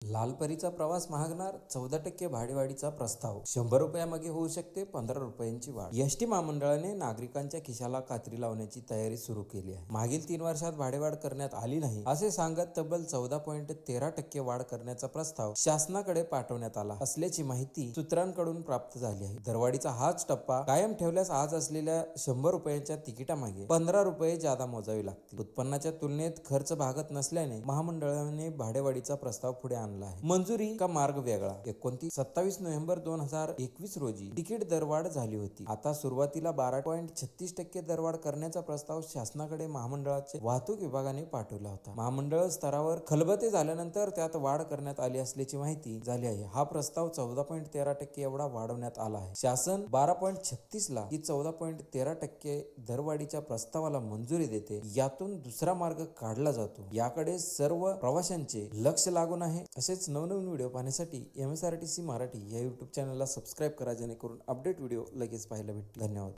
लालपरीचा प्रवास महागणार, 14% भाडेवाढीचा प्रस्ताव. 100 रुपयामागे होऊ शकते 15 रुपयांची वाढ. एसटी महामंडळाने नागरिकांच्या खिशाला कात्री लावण्याची तयारी सुरू केली आहे. मागील 3 वर्षात भाडेवाढ करण्यात आली नाही असे सांगत तब्बल 14.13% वाढ करण्याचा प्रस्ताव शासनाकडे पाठवण्यात आला असल्याची माहिती सूत्रांकडून प्राप्त झाली आहे. दरवाढीचा हाच टप्पा कायम ठेवल्यास आज असलेल्या 100 रुपयांच्या तिकिटामागे 15 रुपये जादा मोजावे लागतील. उत्पन्नाच्या तुलनेत खर्च भागत नसल्याने महामंडळाने भाडेवाढीचा प्रस्ताव पुढे आणला आहे. मंजुरी का मार्ग वेगळा. 27 नोव्हेंबर 2021 रोजी तिकीट दरवाढ झाली होती. आता सुरुवातीला 12.36% दरवाढ करण्याचा प्रस्ताव शासनाकडे महामंडळाचे वाहतूक विभागाने पाठवला होता. महामंडळ स्तरावर खलबते झाल्यानंतर त्यात वाढ करण्यात आली असल्याची माहिती झाली आहे. हा प्रस्ताव 14.13% एवढा वाढवण्यात आला आहे. शासन 12.36 ला की 14.13% दरवाढीच्या प्रस्तावाला मंजुरी देते. यातून दुसरा मार्ग काढला जातो. याकडे सर्व प्रवाशांचे लक्ष लागून आहे. असेच नवनवीन व्हिडिओ पाहण्यासाठी MSRTC मराठी या YouTube चॅनलला सबस्क्राईब करा, जेणेकरून अपडेट व्हिडिओ लगेच पाहायला भेटतील. धन्यवाद.